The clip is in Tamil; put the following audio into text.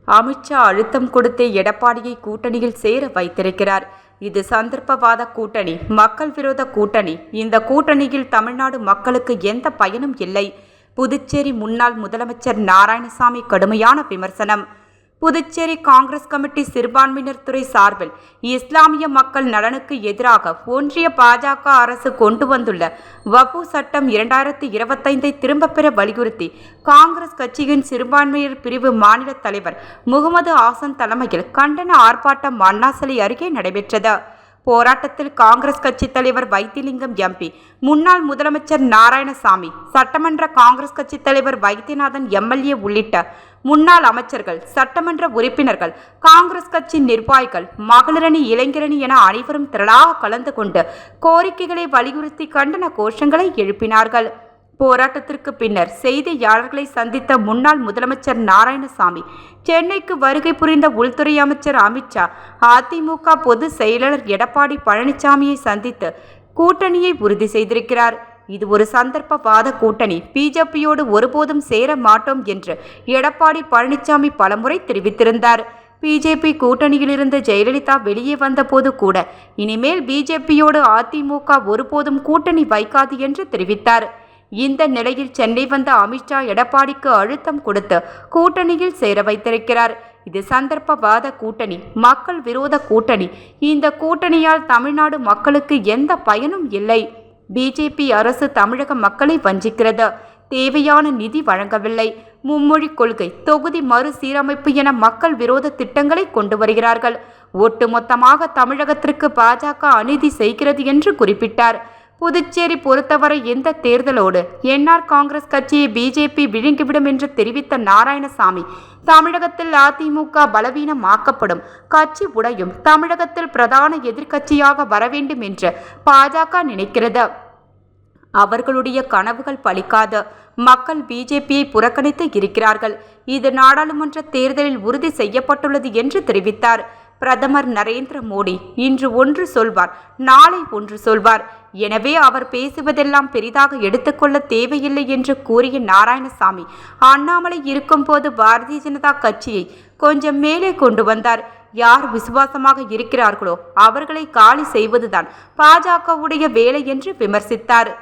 அமித்ஷா அழுத்தம் கொடுத்து எடப்பாடியை கூட்டணியில் சேர வைத்திருக்கிறார். இது சந்தர்ப்பவாத கூட்டணி, மக்கள் விரோத கூட்டணி. இந்த கூட்டணியில் தமிழ்நாடு மக்களுக்கு எந்த பயனும் இல்லை. புதுச்சேரி முன்னாள் முதலமைச்சர் நாராயணசாமி கடுமையான விமர்சனம். புதுச்சேரி காங்கிரஸ் கமிட்டி சிறுபான்மையினர் துறை சார்பில் இஸ்லாமிய மக்கள் நலனுக்கு எதிராக ஒன்றிய பாஜக அரசு கொண்டு வந்துள்ள வக்ஃபு சட்டம் 2025 திரும்பப் பெற வலியுறுத்தி காங்கிரஸ் கட்சியின் சிறுபான்மையினர் பிரிவு மாநில தலைவர் முகமது ஆசன் தலைமையில் கண்டன ஆர்ப்பாட்டம் அண்ணாசிலை அருகே நடைபெற்றது. போராட்டத்தில் காங்கிரஸ் கட்சி தலைவர் வைத்திலிங்கம் எம்பி, முன்னாள் முதலமைச்சர் நாராயணசாமி, சட்டமன்ற காங்கிரஸ் கட்சி தலைவர் வைத்தியநாதன் எம்எல்ஏ உள்ளிட்ட முன்னாள் அமைச்சர்கள், சட்டமன்ற உறுப்பினர்கள், காங்கிரஸ் கட்சி நிர்வாகிகள், மகளிரணி, இளைஞரணி என அனைவரும் திரளாக கலந்து கொண்டு கோரிக்கைகளை வலியுறுத்தி கண்டன கோஷங்களை எழுப்பினார்கள். போராட்டத்திற்கு பின்னர் செய்தியாளர்களை சந்தித்த முன்னாள் முதலமைச்சர் நாராயணசாமி, சென்னைக்கு வருகை புரிந்த உள்துறை அமைச்சர் அமித்ஷா, அதிமுக பொதுச் செயலாளர் எடப்பாடி பழனிசாமியை சந்தித்து கூட்டணியை உறுதி செய்திருக்கிறார். இது ஒரு சந்தர்ப்பவாத கூட்டணி, பிஜேபியோடு ஒருபோதும் சேர மாட்டோம் என்று எடப்பாடி பழனிசாமி பலமுறை தெரிவித்திருந்தார். பிஜேபி கூட்டணியிலிருந்து ஜெயலலிதா வெளியே வந்தபோது கூட இனிமேல் பிஜேபியோடு அதிமுக ஒருபோதும் கூட்டணி வைக்காது என்று தெரிவித்தார். இந்த நிலையில் சென்னை வந்த அமித்ஷா எடப்பாடிக்கு அழுத்தம் கொடுத்து கூட்டணியில் சேர வைத்திருக்கிறார். இது சந்தர்ப்பவாத கூட்டணி, மக்கள் விரோத கூட்டணி. இந்த கூட்டணியால் தமிழ்நாடு மக்களுக்கு எந்த பயனும் இல்லை. பிஜேபி அரசு தமிழக மக்களை வஞ்சிக்கிறது. தேவையான நிதி வழங்கவில்லை. மும்மொழி கொள்கை, தொகுதி மறுசீரமைப்பு என மக்கள் விரோத திட்டங்களை கொண்டு வருகிறார்கள். ஒட்டுமொத்தமாக தமிழகத்திற்கு பாஜக அநீதி செய்கிறது என்று குறிப்பிட்டார். புதுச்சேரி பொறுத்தவரை இந்த தேர்தலோடு என்ஆர் காங்கிரஸ் கட்சியை பிஜேபி விழுங்கிவிடும் என்று தெரிவித்த நாராயணசாமி, தமிழகத்தில் அதிமுக பலவீனமாக்கப்படும், கட்சி உடையும், தமிழகத்தில் பிரதான எதிர்க்கட்சியாக வர வேண்டும் என்று பாஜக நினைக்கிறது. அவர்களுடைய கனவுகள் பலிக்காது. மக்கள் பிஜேபியை புறக்கணித்து இருக்கிறார்கள். இது நாடாளுமன்ற தேர்தலில் உறுதி செய்யப்பட்டுள்ளது என்று தெரிவித்தார். பிரதமர் நரேந்திர மோடி இன்று ஒன்று சொல்வார், நாளை ஒன்று சொல்வார். எனவே அவர் பேசுவதெல்லாம் பெரிதாக எடுத்துக்கொள்ள தேவையில்லை என்று கூறிய நாராயணசாமி, அண்ணாமலை இருக்கும்போது பாரதிய ஜனதா கட்சியை கொஞ்சம் மேலே கொண்டு வந்தார். யார் விசுவாசமாக இருக்கிறார்களோ அவர்களை காலி செய்வதுதான் பாஜகவுடைய வேலை என்று விமர்சித்தார்.